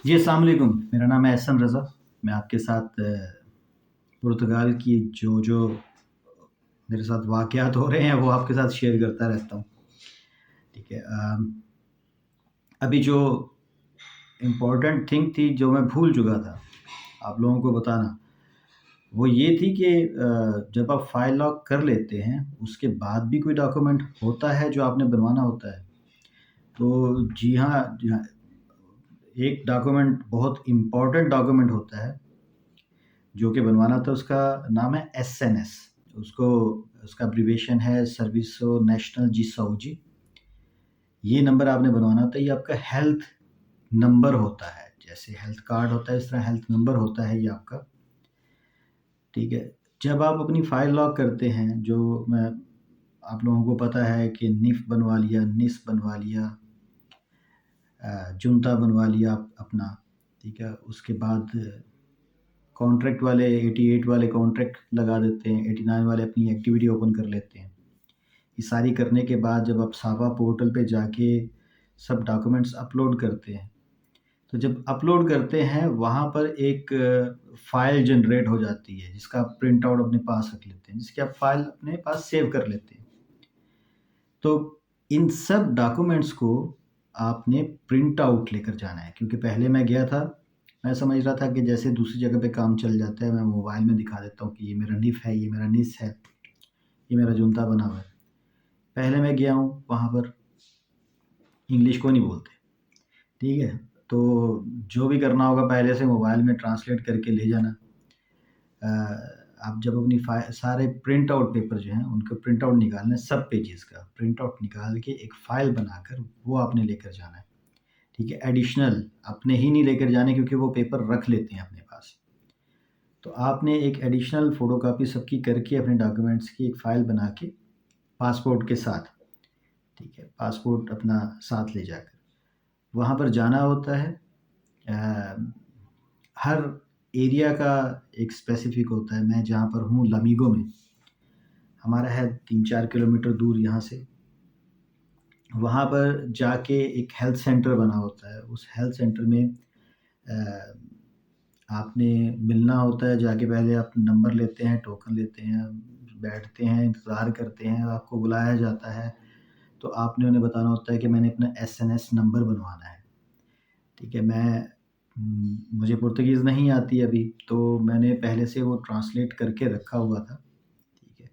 जी, अस्सलाम वालेकुम। मेरा नाम है एहसन रज़ा। मैं आपके साथ पुर्तगाल की जो मेरे साथ वाक़यात हो रहे हैं, वो आपके साथ शेयर करता रहता हूँ। ठीक है। अभी जो इम्पोर्टेंट थिंग थी, जो मैं भूल चुका था आप लोगों को बताना, वो ये थी कि जब आप फ़ाइल लॉक कर लेते हैं, उसके बाद भी कोई डॉक्यूमेंट होता है जो आपने बनवाना होता है। तो जी हाँ, एक डॉक्यूमेंट बहुत इम्पोर्टेंट डॉक्यूमेंट होता है जो कि बनवाना था, उसका नाम है एसएनएस। उसको उसका अब्रीविएशन है सर्विसो नेशनल जी साउजी। ये नंबर आपने बनवाना होता है, ये आपका हेल्थ नंबर होता है। जैसे हेल्थ कार्ड होता है, इस तरह हेल्थ नंबर होता है ये आपका। ठीक है। जब आप अपनी फ़ाइल लॉक करते हैं, जो मैं आप लोगों को पता है कि निफ बनवा लिया, निस बनवा लिया, जुनता बनवा लिया अपना। ठीक है। उसके बाद कॉन्ट्रैक्ट वाले 88 वाले कॉन्ट्रैक्ट लगा देते हैं, 89 वाले अपनी एक्टिविटी ओपन कर लेते हैं। ये सारी करने के बाद जब आप सावा पोर्टल पे जाके सब डॉक्यूमेंट्स अपलोड करते हैं, तो जब अपलोड करते हैं वहाँ पर एक फ़ाइल जनरेट हो जाती है, जिसका आप प्रिंट आउट अपने पास रख लेते हैं, जिसकी आप फ़ाइल अपने पास सेव कर लेते हैं। तो इन सब डॉक्यूमेंट्स को आपने प्रिंट आउट लेकर जाना है, क्योंकि पहले मैं गया था, मैं समझ रहा था कि जैसे दूसरी जगह पे काम चल जाता है, मैं मोबाइल में दिखा देता हूँ कि ये मेरा निफ़ है, ये मेरा निस है, ये मेरा जुनता बना हुआ है। पहले मैं गया हूँ वहाँ पर, इंग्लिश को नहीं बोलते, ठीक है? तो जो भी करना होगा पहले से मोबाइल में ट्रांसलेट करके ले जाना। आप जब अपनी सारे प्रिंट आउट पेपर जो हैं, उनका प्रिंट आउट निकालना है, सब पेजेस का प्रिंट आउट निकाल के एक फ़ाइल बनाकर वो आपने लेकर जाना है, ठीक है? एडिशनल अपने ही नहीं लेकर जाने, क्योंकि वो पेपर रख लेते हैं अपने पास। तो आपने एक एडिशनल फ़ोटोकॉपी सबकी करके अपने डॉक्यूमेंट्स की एक फ़ाइल बना के पासपोर्ट के साथ, ठीक है? पासपोर्ट अपना साथ ले जाकर वहाँ पर जाना होता है। अ, हर एरिया का एक स्पेसिफ़िक होता है। मैं जहाँ पर हूँ लमीगो में, हमारा है 3-4 किलोमीटर दूर यहाँ से। वहाँ पर जाके एक हेल्थ सेंटर बना होता है। उस हेल्थ सेंटर में अ, आपने मिलना होता है। जाके पहले आप नंबर लेते हैं, टोकन लेते हैं, बैठते हैं, इंतज़ार करते हैं, आपको बुलाया जाता है। तो आपने उन्हें बताना होता है कि मैंने अपना एसएनएस नंबर बनवाना है। ठीक है। मुझे पुर्तगीज़ नहीं आती अभी, तो मैंने पहले से वो ट्रांसलेट करके रखा हुआ था। ठीक है।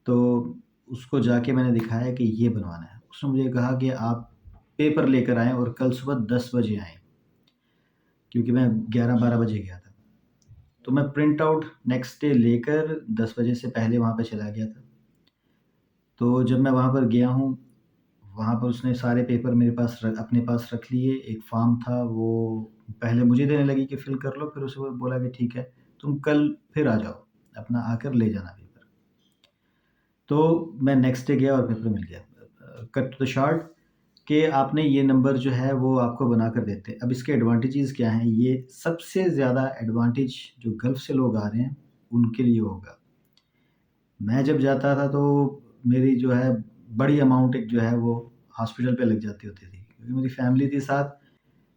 तो उसको जाके मैंने दिखाया कि ये बनवाना है। उसने मुझे कहा कि आप पेपर लेकर आएँ और कल सुबह 10 बजे आएँ, क्योंकि मैं 11-12 बजे गया था। तो मैं प्रिंट आउट नेक्स्ट डे लेकर 10 बजे से पहले वहाँ पे चला गया था। तो जब मैं वहाँ पर गया हूँ, वहाँ पर उसने सारे पेपर मेरे पास अपने पास रख लिए। एक फ़ॉर्म था, वो पहले मुझे देने लगी कि फ़िल कर लो, फिर उसे बोला कि ठीक है, तुम कल फिर आ जाओ, अपना आकर ले जाना पेपर। तो मैं नेक्स्ट डे गया और पेपर मिल गया। कट टू द शॉर्ट कि आपने ये नंबर जो है वो आपको बना कर देते हैं। अब इसके एडवांटेजेस क्या हैं? ये सबसे ज़्यादा एडवांटेज जो गल्फ़ से लोग आ रहे हैं, उनके लिए होगा। मैं जब जाता था तो मेरी जो है बड़ी अमाउंट एक जो है वो हॉस्पिटल पे लग जाती होती थी। क्योंकि मेरी फैमिली थी साथ।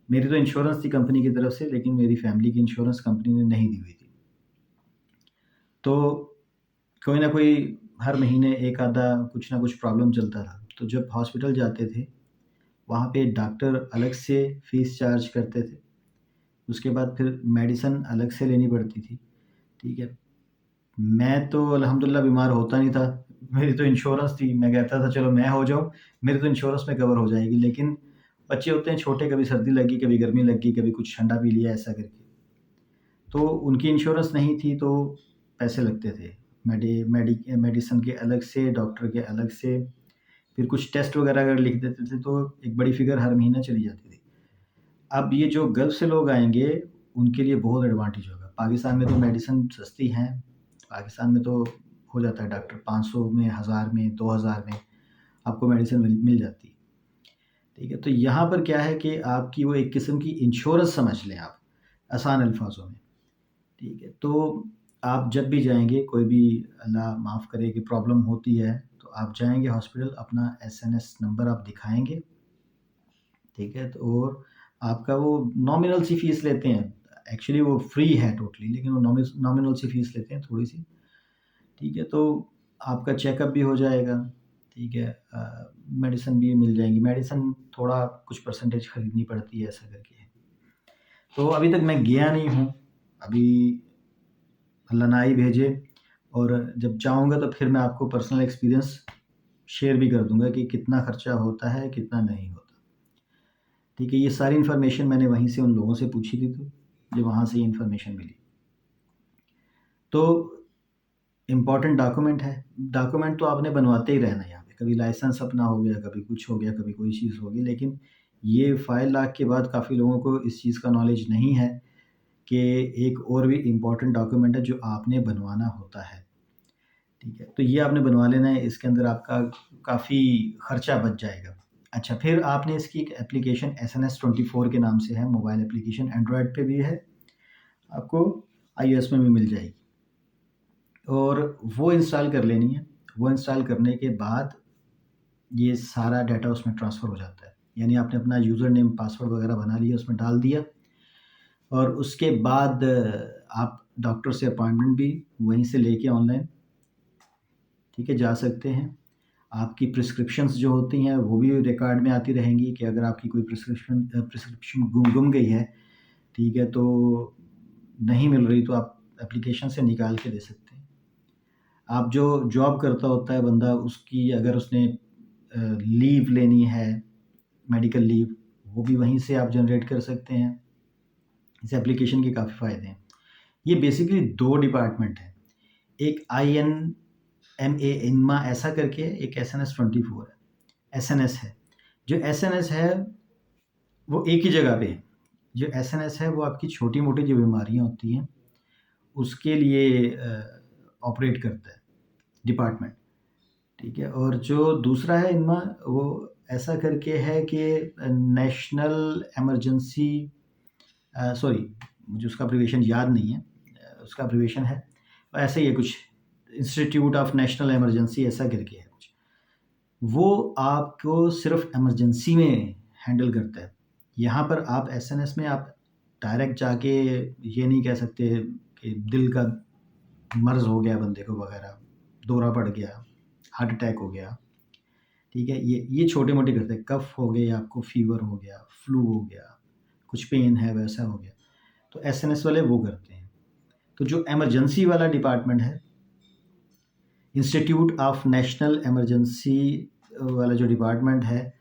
मेरी तो इंश्योरेंस थी कंपनी की तरफ से, लेकिन मेरी फैमिली की इंश्योरेंस कंपनी ने नहीं दी हुई थी। तो कोई ना कोई हर महीने एक आधा कुछ ना कुछ प्रॉब्लम चलता था। तो जब हॉस्पिटल जाते थे, वहाँ पे डॉक्टर अलग से फ़ीस चार्ज करते थे। उसके बाद फिर मेडिसिन अलग से लेनी पड़ती थी, ठीक है। मैं तो अल्हम्दुलिल्लाह बीमार होता नहीं था। मेरी तो इंश्योरेंस थी, मैं कहता था चलो मैं हो जाऊँ, मेरी तो इंश्योरेंस में कवर हो जाएगी। लेकिन बच्चे होते हैं छोटे, कभी सर्दी लगी, कभी गर्मी लग गई, कभी कुछ ठंडा पी लिया ऐसा करके। तो उनकी इंश्योरेंस नहीं थी, तो पैसे लगते थे। मेडिसिन के अलग से, डॉक्टर के अलग से, फिर कुछ टेस्ट वगैरह अगर लिख देते थे तो एक बड़ी फ़िगर हर महीने चली जाती थी। अब ये जो गल्फ़ से लोग आएँगे, उनके लिए बहुत एडवांटेज होगा। पाकिस्तान में तो मेडिसिन सस्ती हैं। पाकिस्तान में तो हो जाता है डॉक्टर 500 में, 1000 में, 2000 में आपको मेडिसिन मिल मिल जाती है। ठीक है? तो यहाँ पर क्या है कि आपकी वो एक किस्म की इंश्योरेंस समझ लें आप, आसान अल्फ़ाज़ों में। ठीक है? तो आप जब भी जाएँगे, कोई भी अल्लाह माफ़ करे कि प्रॉब्लम होती है, तो आप जाएँगे हॉस्पिटल, अपना एसएनएस नंबर आप दिखाएँगे, ठीक है? तो और आपका वो नॉमिनल सी फ़ीस लेते हैं। एक्चुअली वो फ्री है टोटली, लेकिन वो नॉमिनल सी फ़ीस लेते हैं थोड़ी-सी, ठीक है? तो आपका चेकअप भी हो जाएगा, ठीक है? मेडिसिन भी मिल जाएँगी। मेडिसिन थोड़ा कुछ परसेंटेज खरीदनी पड़ती है, ऐसा करके है। तो अभी तक मैं गया नहीं हूँ, अभी अल्लाह ना ही भेजे, और जब जाऊँगा तो फिर मैं आपको पर्सनल एक्सपीरियंस शेयर भी कर दूँगा कि कितना खर्चा होता है, कितना नहीं होता। ठीक है, ये सारी इन्फॉर्मेशन मैंने वहीं से उन लोगों से पूछी थी, तो मुझे वहाँ से ये इन्फॉर्मेशन मिली। तो इम्पोर्टेंट डॉक्यूमेंट है, डॉक्यूमेंट तो आपने बनवाते ही रहना है यहाँ पे, कभी लाइसेंस अपना हो गया, कभी कुछ हो गया, कभी कोई चीज़ हो गई। लेकिन ये फ़ाइल लाख के बाद काफ़ी लोगों को इस चीज़ का नॉलेज नहीं है कि एक और भी इम्पोर्टेंट डॉक्यूमेंट है जो आपने बनवाना होता है, ठीक है? तो ये आपने बनवा लेना है, इसके अंदर आपका काफ़ी खर्चा बच जाएगा। अच्छा, फिर आपने इसकी एक एप्लीकेशन एसएनएस 24 के नाम से है, मोबाइल एप्लीकेशन, एंड्रॉयड पे भी है, आपको आईओएस में भी मिल जाएगी, और वो इंस्टॉल कर लेनी है। वो इंस्टॉल करने के बाद ये सारा डाटा उसमें ट्रांसफ़र हो जाता है। यानी आपने अपना यूज़र नेम, पासवर्ड वगैरह बना लिया, उसमें डाल दिया, और उसके बाद आप डॉक्टर से अपॉइंटमेंट भी वहीं से लेके ऑनलाइन, ठीक है, जा सकते हैं। आपकी प्रिस्क्रिप्शंस जो होती हैं वो भी रिकॉर्ड में आती रहेंगी कि अगर आपकी कोई प्रिस्क्रिप्शन गुम गई है, ठीक है, तो नहीं मिल रही, तो आप एप्लीकेशन से निकाल के दे सकते हैं। आप जो जॉब करता होता है बंदा, उसकी अगर उसने लीव लेनी है, मेडिकल लीव, वो भी वहीं से आप जनरेट कर सकते हैं। इस एप्लीकेशन के काफ़ी फ़ायदे हैं। ये बेसिकली 2 डिपार्टमेंट हैं, एक INMA इनमा ऐसा करके, एक एसएनएस 24 है, एसएनएस है। जो एसएनएस है वो एक ही जगह पे है। जो एसएनएस है वो आपकी छोटी-मोटी जो बीमारियाँ होती हैं, उसके लिए ऑपरेट करता है डिपार्टमेंट, ठीक है? और जो दूसरा है इनमा, वो ऐसा करके है कि नेशनल इमरजेंसी, सॉरी, मुझे उसका एब्रिविएशन याद नहीं है, उसका एब्रिविएशन है, ऐसे ही है कुछ, इंस्टीट्यूट ऑफ नेशनल इमरजेंसी ऐसा करके है कुछ। वो आपको सिर्फ़ इमरजेंसी में हैंडल करता है। यहाँ पर आप एसएनएस में आप डायरेक्ट जाके ये नहीं कह सकते कि दिल का मर्ज़ हो गया बंदे को वगैरह, दौरा पड़ गया, हार्ट अटैक हो गया, ठीक है? ये छोटे-मोटे करते हैं, कफ़ हो गए, आपको फ़ीवर हो गया, फ्लू हो गया, कुछ पेन है वैसा हो गया, तो एसएनएस वाले वो करते हैं। तो जो इमरजेंसी वाला डिपार्टमेंट है, इंस्टीट्यूट ऑफ नेशनल इमरजेंसी वाला जो डिपार्टमेंट है,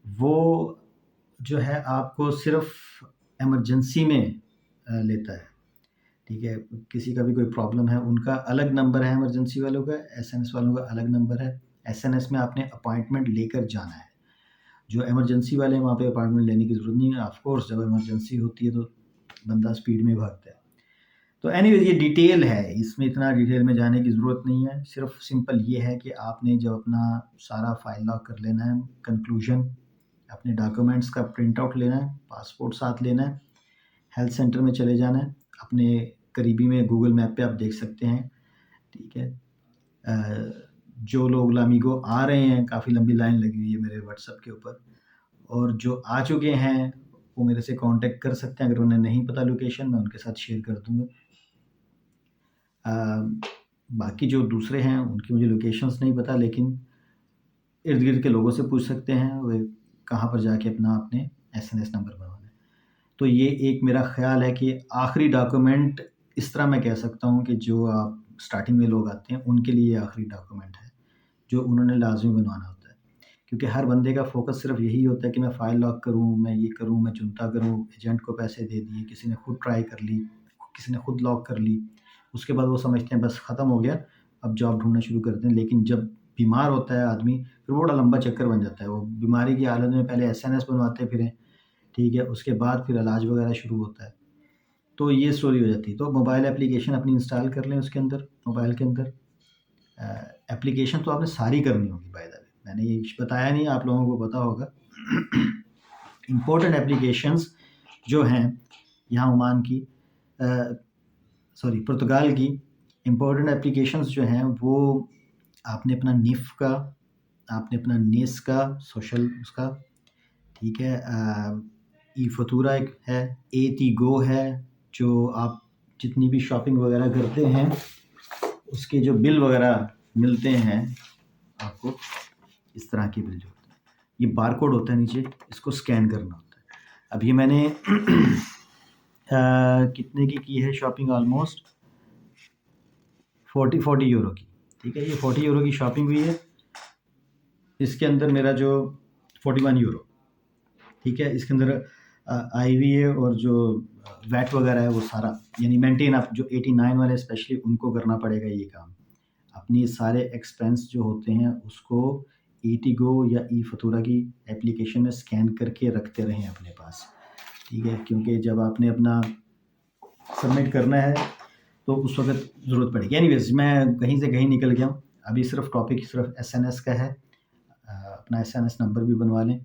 वो जो है आपको सिर्फ़ इमरजेंसी में लेता है, ठीक है? किसी का भी कोई प्रॉब्लम है, उनका अलग नंबर है इमरजेंसी वालों का, एसएनएस वालों का अलग नंबर है। एसएनएस में आपने अपॉइंटमेंट लेकर जाना है। जो इमरजेंसी वाले हैं, वहाँ पे अपॉइंटमेंट लेने की ज़रूरत नहीं है। ऑफ़ कोर्स जब इमरजेंसी होती है तो बंदा स्पीड में भागता है। तो एनीवेज़ ये डिटेल है, इसमें इतना डिटेल में जाने की ज़रूरत नहीं है। सिर्फ़ सिंपल ये है कि आपने जब अपना सारा फ़ाइल लॉक कर लेना है, कंक्लूजन, अपने डॉक्यूमेंट्स का प्रिंट आउट लेना है, पासपोर्ट साथ लेना है, हेल्थ सेंटर में चले जाना है, अपने करीबी में गूगल मैप पे आप देख सकते हैं, ठीक है? जो लोग लामिगो आ रहे हैं, काफ़ी लंबी लाइन लगी हुई है मेरे व्हाट्सएप के ऊपर, और जो आ चुके हैं, वो मेरे से कॉन्टैक्ट कर सकते हैं। अगर उन्हें नहीं पता लोकेशन, मैं उनके साथ शेयर कर दूँगा। बाकी जो दूसरे हैं, उनकी मुझे लोकेशंस नहीं पता, लेकिन इर्द-गिर्द के लोगों से पूछ सकते हैं, वे कहाँ पर जाके अपना आपने एसएनएस नंबर बनवाना है। तो ये एक मेरा ख़्याल है कि आखिरी डॉक्यूमेंट, इस तरह मैं कह सकता हूँ कि जो आप स्टार्टिंग में लोग आते हैं, उनके लिए आखिरी डॉक्यूमेंट है, जो उन्होंने लाज़मी बनवाना होता है। क्योंकि हर बंदे का फ़ोकस सिर्फ़ यही होता है कि मैं फ़ाइल लॉक करूँ, मैं ये करूँ, मैं चुनता करूँ, एजेंट को पैसे दे दिए, किसी ने खुद ट्राई कर ली, किसी ने खुद लॉक कर ली। उसके बाद वो समझते हैं बस ख़त्म हो गया, अब जॉब ढूँढना शुरू करते हैं। लेकिन जब बीमार होता है आदमी, फिर वो बड़ा लंबा चक्कर बन जाता है। वो बीमारी की हालत में पहले एसएनएस बनवाते फिरें, ठीक है? उसके बाद फिर इलाज वगैरह शुरू होता है। तो ये स्टोरी हो जाती है। तो मोबाइल एप्लीकेशन अपनी इंस्टॉल कर लें उसके अंदर, मोबाइल के अंदर। एप्लीकेशन तो आपने सारी करनी होगी बाय द वे। मैंने ये बताया नहीं, आप लोगों को पता होगा। इम्पोर्टेंट एप्लीकेशंस जो हैं यहाँ ओमान की, सॉरी पुर्तगाल की, इम्पोर्टेंट एप्लीकेशंस जो हैं वो, आपने अपना निफ़ का, आपने अपना नेस का, सोशल उसका, ठीक है, ई फतूरा एक है, एतीगो है, जो आप जितनी भी शॉपिंग वगैरह करते हैं उसके जो बिल वगैरह मिलते हैं आपको, इस तरह के बिल जो होते हैं, ये बारकोड होता है नीचे, इसको स्कैन करना होता है। अब ये मैंने कितने की है शॉपिंग, ऑलमोस्ट 40 यूरो की। ठीक है, ये 40 यूरो की शॉपिंग हुई है। इसके अंदर मेरा जो 41 यूरो, ठीक है, इसके अंदर आईवी है और जो वैट वगैरह है वो सारा, यानी मेंटेन आप जो 89 वाले स्पेशली उनको करना पड़ेगा ये काम। अपनी सारे एक्सपेंस जो होते हैं उसको ईटीगो या ई फतूरा की एप्लीकेशन में स्कैन करके रखते रहें अपने पास। ठीक है, क्योंकि जब आपने अपना सबमिट करना है तो उस वक्त ज़रूरत पड़ेगी। एनीवेज, मैं कहीं से कहीं निकल गया हूँ। अभी सिर्फ टॉपिक सिर्फ एसएनएस का है। अपना एसएनएस नंबर भी बनवा लें,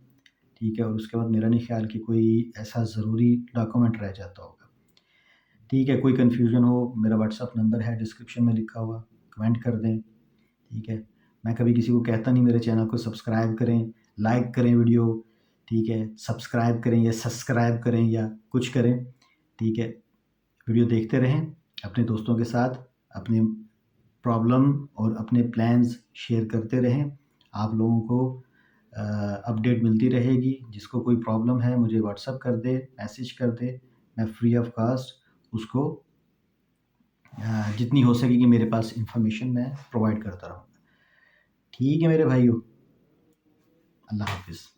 ठीक है, और उसके बाद मेरा नहीं ख्याल कि कोई ऐसा ज़रूरी डॉक्यूमेंट रह जाता होगा। ठीक है, कोई कन्फ्यूज़न हो, मेरा व्हाट्सअप नंबर है डिस्क्रिप्शन में लिखा हुआ, कमेंट कर दें। ठीक है, मैं कभी किसी को कहता नहीं मेरे चैनल को सब्सक्राइब करें, लाइक करें वीडियो, ठीक है, सब्सक्राइब करें या सब्सक्राइब करें या कुछ करें। ठीक है, वीडियो देखते रहें, अपने दोस्तों के साथ अपने प्रॉब्लम और अपने प्लान्स शेयर करते रहें। आप लोगों को अपडेट मिलती रहेगी। जिसको कोई प्रॉब्लम है मुझे व्हाट्सअप कर दे, मैसेज कर दे, मैं फ्री ऑफ कास्ट उसको जितनी हो सकेगी मेरे पास इंफॉर्मेशन मैं प्रोवाइड करता रहूँगा। ठीक है मेरे भाइयों, अल्लाह हाफ़िज़।